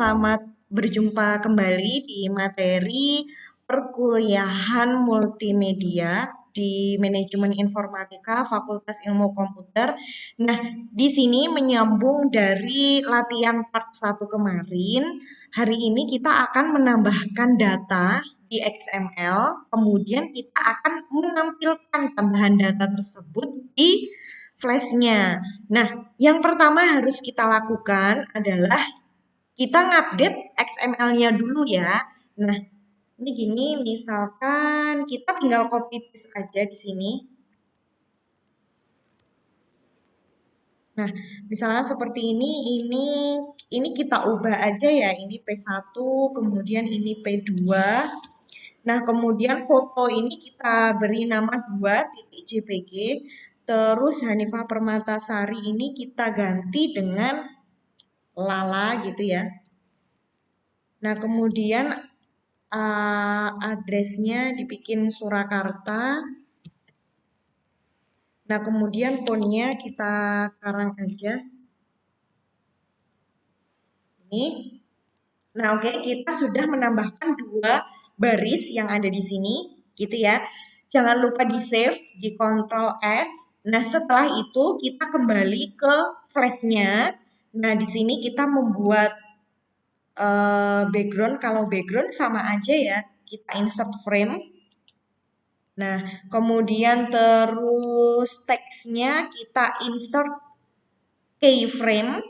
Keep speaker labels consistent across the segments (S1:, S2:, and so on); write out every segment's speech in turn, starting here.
S1: selamat berjumpa kembali di materi perkuliahan multimedia di Manajemen Informatika Fakultas Ilmu Komputer. Nah, di sini menyambung dari latihan part 1 kemarin, hari ini kita akan menambahkan data di XML, kemudian kita akan menampilkan tambahan data tersebut di flashnya. Nah, yang pertama harus kita lakukan adalah kita ngupdate XML-nya dulu ya. Nah, ini gini, misalkan kita tinggal copy paste aja di sini. Nah, misalnya seperti ini kita ubah aja ya. Ini P1, kemudian ini P2. Nah, kemudian foto ini kita beri nama 2.jpg. Terus Hanifah Permatasari ini kita ganti dengan Lala gitu ya. Nah, kemudian addressnya dibikin Surakarta. Nah, kemudian fontnya kita karang aja. Ini. Nah, oke, kita sudah menambahkan 2 baris yang ada di sini, gitu ya. Jangan lupa di save, di Ctrl S. Nah, setelah itu kita kembali ke flashnya. Nah, di sini kita membuat background. Kalau background sama aja ya, kita insert frame. Nah, kemudian terus teksnya kita insert keyframe.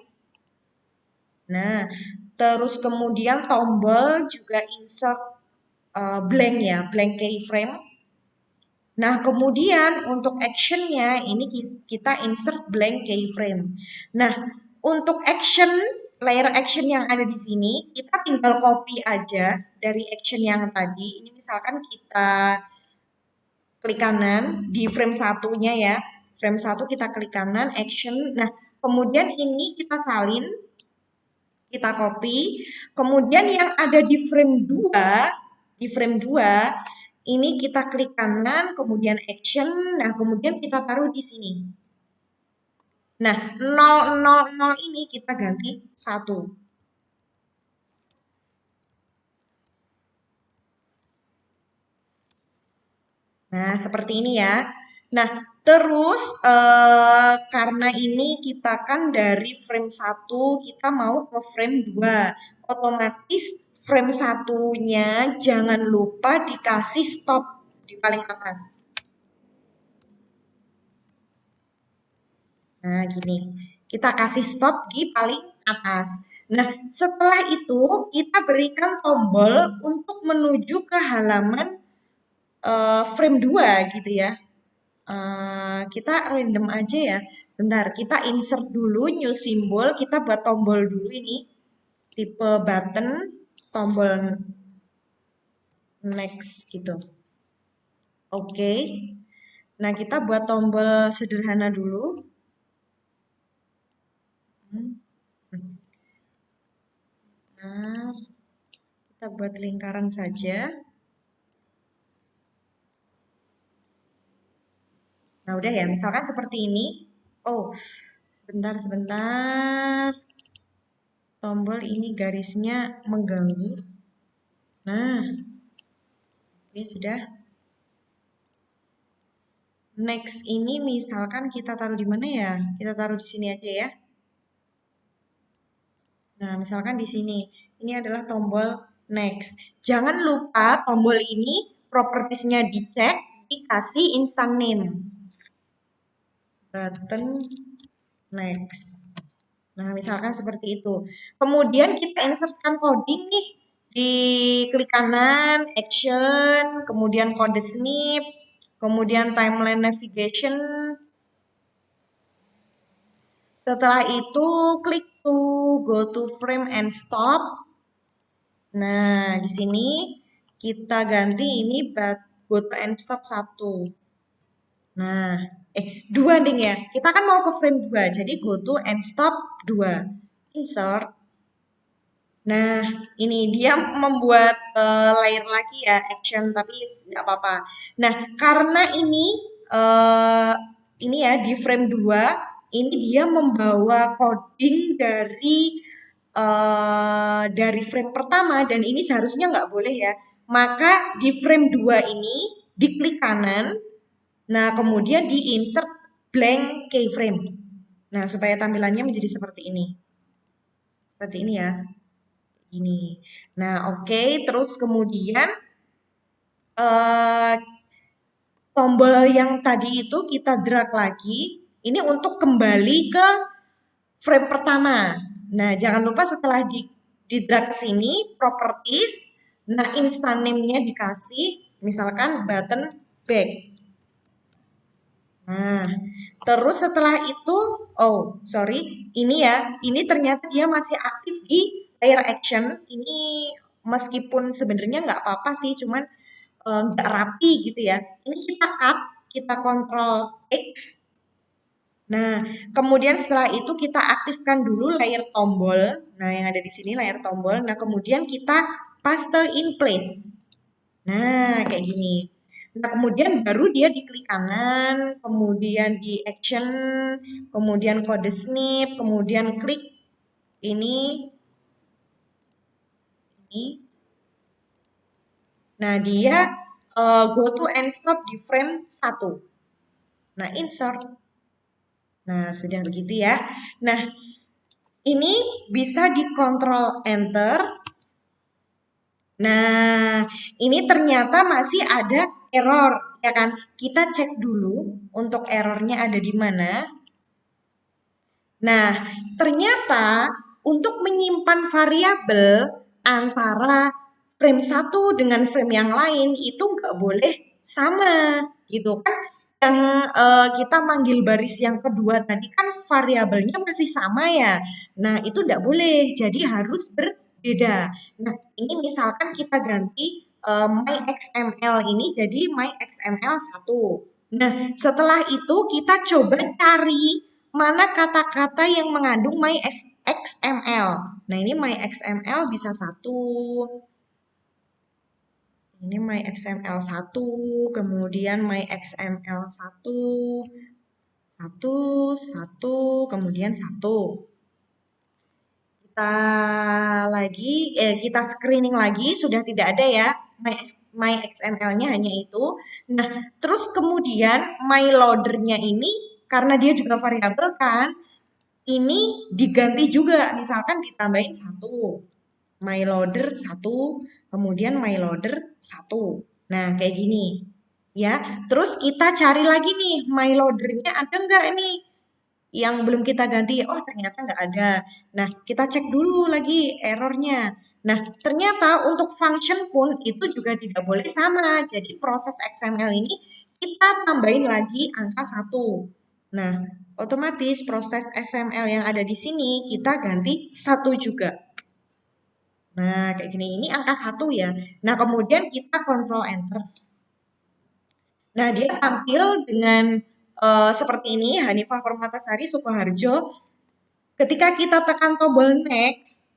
S1: Nah, terus kemudian tombol juga insert blank ya, blank keyframe. Nah, kemudian untuk actionnya ini kita insert blank keyframe. Nah, untuk action, layer action yang ada di sini, kita tinggal copy aja dari action yang tadi. Ini misalkan kita klik kanan di frame satunya ya. Frame 1 kita klik kanan, action. Nah, kemudian ini kita salin, kita copy. Kemudian yang ada di frame 2, ini kita klik kanan, kemudian action. Nah, kemudian kita taruh di sini. Nah, 000 ini kita ganti 1. Nah, seperti ini ya. Nah, terus karena ini kita kan dari frame 1 kita mau ke frame 2. Otomatis frame satunya jangan lupa dikasih stop di paling atas. Nah, gini. Kita kasih stop di paling atas. Nah, setelah itu kita berikan tombol untuk menuju ke halaman frame 2 gitu ya. Kita random aja ya. Bentar, kita insert dulu new symbol, kita buat tombol dulu ini. Tipe button, tombol next gitu. Oke. Nah, kita buat tombol sederhana dulu. Nah, kita buat lingkaran saja. Nah, udah ya, misalkan seperti ini. Oh, sebentar. Tombol ini garisnya mengganggu. Nah, oke sudah. Next ini misalkan kita taruh di mana ya? Kita taruh di sini aja ya. Nah, misalkan di sini. Ini adalah tombol next. Jangan lupa tombol ini propertiesnya dicek, dikasih instant name. Button next. Nah, misalkan seperti itu. Kemudian kita insertkan coding nih. Di klik kanan, action, kemudian kode snip, kemudian timeline navigation. Setelah itu klik to go to frame and stop. Nah, di sini kita ganti ini go to and stop 1. Nah, 2 nih ya. Kita kan mau ke frame 2, jadi go to and stop 2. Insert. Nah, ini dia membuat layer lagi ya, action, tapi nggak apa-apa. Nah, karena ini ya di frame 2, ini dia membawa coding dari dari frame pertama, dan ini seharusnya nggak boleh ya, maka di frame 2 ini diklik kanan, nah kemudian di insert blank keyframe. Nah, supaya tampilannya menjadi seperti ini. Seperti ini ya. Ini. Nah, oke. Terus kemudian eh, tombol yang tadi itu kita drag lagi. Ini untuk kembali ke frame pertama. Nah, jangan lupa setelah di drag ke sini, properties. Nah, instant name-nya dikasih, misalkan button back. Nah, terus setelah itu, oh sorry, ini ya, ini ternyata dia masih aktif di layer action. Ini meskipun sebenarnya nggak apa-apa sih, cuman nggak rapi gitu ya. Ini kita cut, kita Ctrl X. Nah, kemudian setelah itu kita aktifkan dulu layer tombol. Nah, yang ada di sini layer tombol. Nah, kemudian kita paste in place. Nah, kayak gini. Nah, kemudian baru dia diklik kanan, kemudian di action, kemudian kode snip, kemudian klik ini, ini. Nah, dia go to and stop di frame 1. Nah, insert. Nah, sudah begitu ya. Nah, ini bisa dikontrol enter. Nah, ini ternyata masih ada error, ya kan? Kita cek dulu untuk errornya ada di mana. Nah, ternyata untuk menyimpan variabel antara frame 1 dengan frame yang lain itu nggak boleh sama, gitu kan? Yang kita manggil baris yang kedua tadi kan variabelnya masih sama ya. Nah, itu nggak boleh, jadi harus berbeda. Nah, ini misalkan kita ganti myXML ini jadi myXML1. Nah, setelah itu kita coba cari mana kata-kata yang mengandung myXML. Nah, ini myXML bisa 1. Ini myXML1, kemudian myXML1, 1, 1, kemudian 1. Kita screening lagi, sudah tidak ada ya myXML-nya hanya itu. Nah, terus kemudian myLoader-nya ini karena dia juga variabel kan, ini diganti juga, misalkan ditambahin 1. MyLoader 1, kemudian MyLoader 1. Nah, kayak gini. Ya, terus kita cari lagi nih, MyLoader-nya ada nggak nih? Yang belum kita ganti, oh ternyata nggak ada. Nah, kita cek dulu lagi errornya. Nah, ternyata untuk function pun itu juga tidak boleh sama. Jadi proses XML ini kita tambahin lagi angka 1. Nah, otomatis proses XML yang ada di sini kita ganti 1 juga. Nah, kayak gini. Ini angka 1 ya. Nah, kemudian kita Ctrl Enter. Nah, dia tampil dengan seperti ini, Hanifah Permatasari Sukoharjo. Ketika kita tekan tombol next,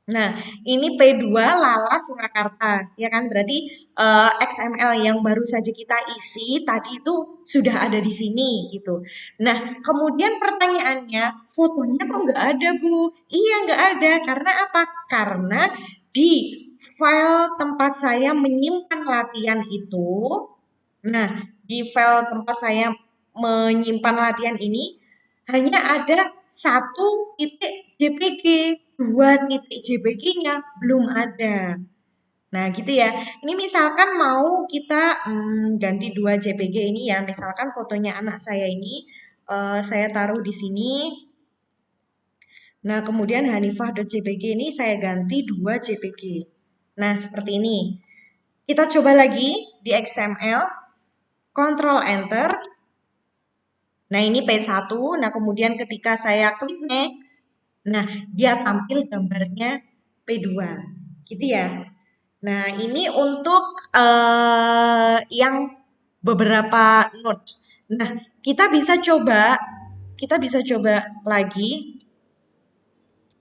S1: nah ini P2 Lala Surakarta, ya kan? Berarti XML yang baru saja kita isi tadi itu sudah ada di sini gitu. Nah, kemudian pertanyaannya, fotonya kok nggak ada, Bu? Iya, nggak ada. Karena apa? Karena di file tempat saya menyimpan latihan itu, nah, di file tempat saya menyimpan latihan ini hanya ada 1 titik JPG, 2 titik JPG-nya belum ada. Nah, gitu ya. Ini misalkan mau kita ganti 2 JPG ini ya. Misalkan fotonya anak saya ini saya taruh di sini. Nah, kemudian hanifah.jpg ini saya ganti 2 JPG. Nah, seperti ini. Kita coba lagi di XML. Ctrl Enter. Nah, ini P1. Nah, kemudian ketika saya klik next, nah, dia tampil gambarnya P2. Gitu ya. Nah, ini untuk yang beberapa node. Nah, kita bisa coba lagi.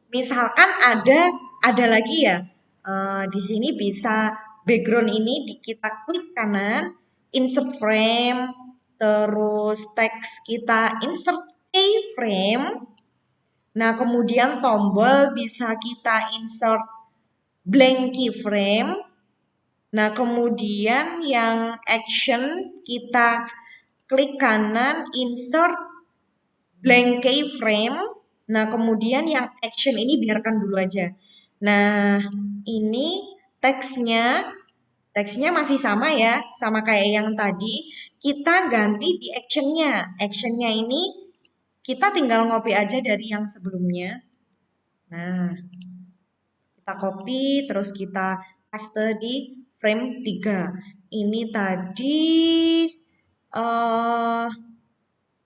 S1: Misalkan ada lagi ya. Di sini bisa background ini kita klik kanan, insert frame, terus teks kita insert keyframe. Nah, kemudian tombol bisa kita insert blank keyframe. Nah, kemudian yang action kita klik kanan insert blank keyframe. Nah, kemudian yang action ini biarkan dulu aja. Nah, ini teksnya masih sama ya, sama kayak yang tadi. Kita ganti di actionnya. Actionnya ini kita tinggal ngopi aja dari yang sebelumnya. Nah, kita copy, terus kita paste di frame 3. Ini tadi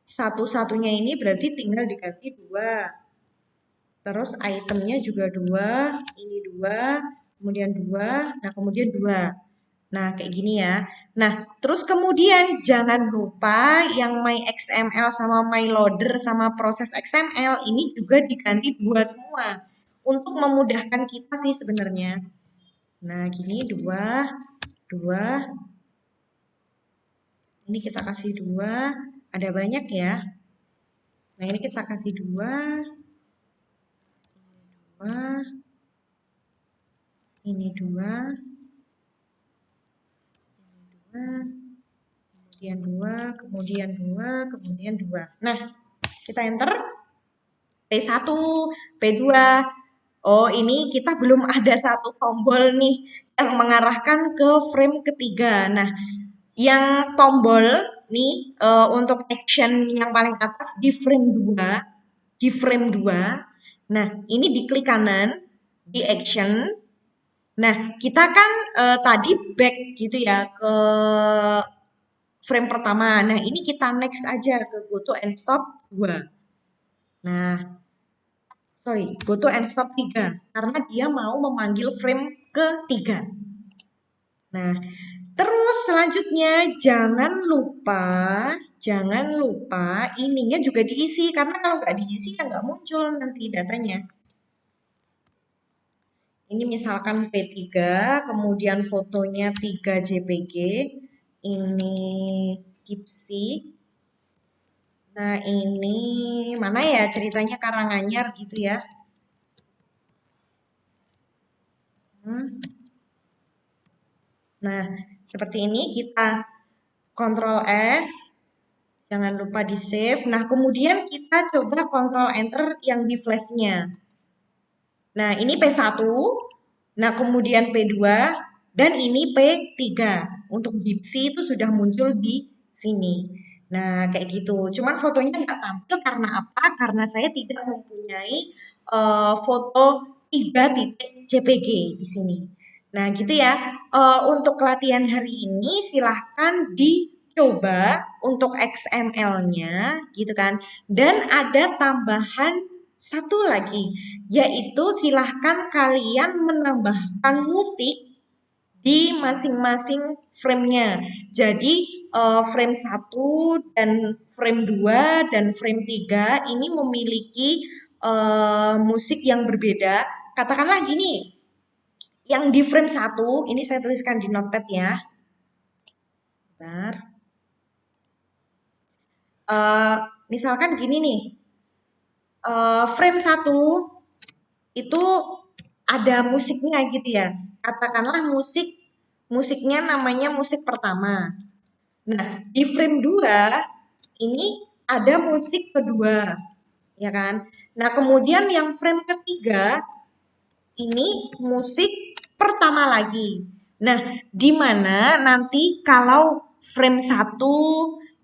S1: satu-satunya ini berarti tinggal diganti 2. Terus itemnya juga 2, ini 2, kemudian 2, nah kemudian 2. Nah, kayak gini ya. Nah, terus kemudian jangan lupa yang my XML sama my loader sama proses XML ini juga diganti 2 semua. Untuk memudahkan kita sih sebenarnya. Nah, gini 2, 2. Ini kita kasih 2. Ada banyak ya. Nah, ini kita kasih 2. 2. Ini 2. Kemudian 2, kemudian 2, kemudian 2. Nah, kita enter P1, P2. Oh, ini kita belum ada satu tombol nih yang mengarahkan ke frame ketiga. Nah, yang tombol nih untuk action yang paling atas di frame 2, di frame 2. Nah, ini diklik kanan di action. Nah, kita kan tadi back gitu ya ke frame pertama. Nah, ini kita next aja ke go to and stop 2. Nah, go to and stop 3. Karena dia mau memanggil frame ketiga. Nah, terus selanjutnya jangan lupa ininya juga diisi. Karena kalau nggak diisi ya nggak muncul nanti datanya. Ini misalkan P3, kemudian fotonya 3 JPG. Ini Gipsy. Nah, ini mana ya ceritanya Karanganyar gitu ya. Nah, seperti ini kita Ctrl S. Jangan lupa di save. Nah, kemudian kita coba Ctrl Enter yang di flashnya. Nah, ini P1. Nah, kemudian P2. Dan ini P3. Untuk Gipsy itu sudah muncul di sini. Nah, kayak gitu. Cuman fotonya nggak tampil karena apa? Karena saya tidak mempunyai foto 3 titik JPG di sini. Nah, gitu ya. Untuk latihan hari ini silahkan dicoba untuk XML-nya gitu kan. Dan ada tambahan satu lagi, yaitu silahkan kalian menambahkan musik di masing-masing frame-nya. Jadi frame 1 dan frame 2 dan frame 3 ini memiliki musik yang berbeda. Katakanlah gini, yang di frame 1, ini saya tuliskan di notepad ya. Bentar. Misalkan gini nih, frame 1 itu ada musiknya gitu ya. Katakanlah musiknya namanya musik pertama. Nah, di frame 2 ini ada musik kedua, ya kan? Nah, kemudian yang frame ketiga ini musik pertama lagi. Nah, di mana nanti kalau frame 1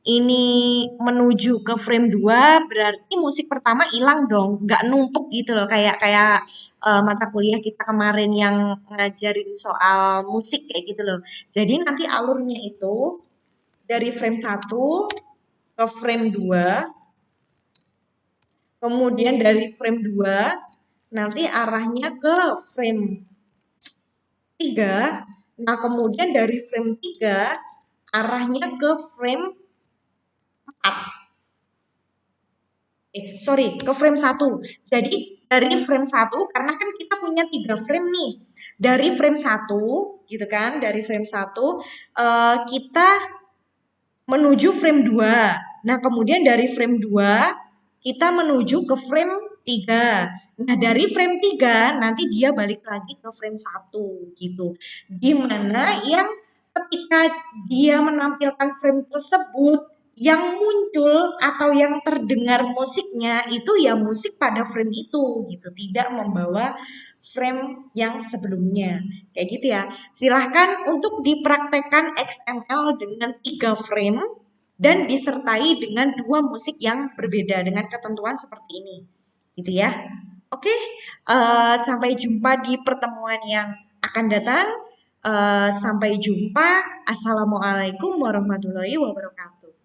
S1: ini menuju ke frame 2 berarti musik pertama hilang dong, nggak numpuk gitu loh kayak kayak mata kuliah kita kemarin yang ngajarin soal musik kayak gitu loh. Jadi nanti alurnya itu dari frame 1 ke frame 2, kemudian dari frame 2 nanti arahnya ke frame 3. Nah, kemudian dari frame 3 arahnya ke frame 4. Ke frame 1. Jadi dari frame 1 karena kan kita punya 3 frame nih. Dari frame 1 gitu kan, dari frame 1 kita menuju frame 2. Nah, kemudian dari frame 2 kita menuju ke frame 3. Nah, dari frame 3 nanti dia balik lagi ke frame 1 gitu. Dimana yang ketika dia menampilkan frame tersebut, yang muncul atau yang terdengar musiknya itu ya musik pada frame itu gitu, tidak membawa frame yang sebelumnya. Kayak gitu ya. Silahkan untuk dipraktekkan XML dengan 3 frame dan disertai dengan 2 musik yang berbeda dengan ketentuan seperti ini. Gitu ya. Oke, sampai jumpa di pertemuan yang akan datang. Sampai jumpa. Assalamualaikum warahmatullahi wabarakatuh.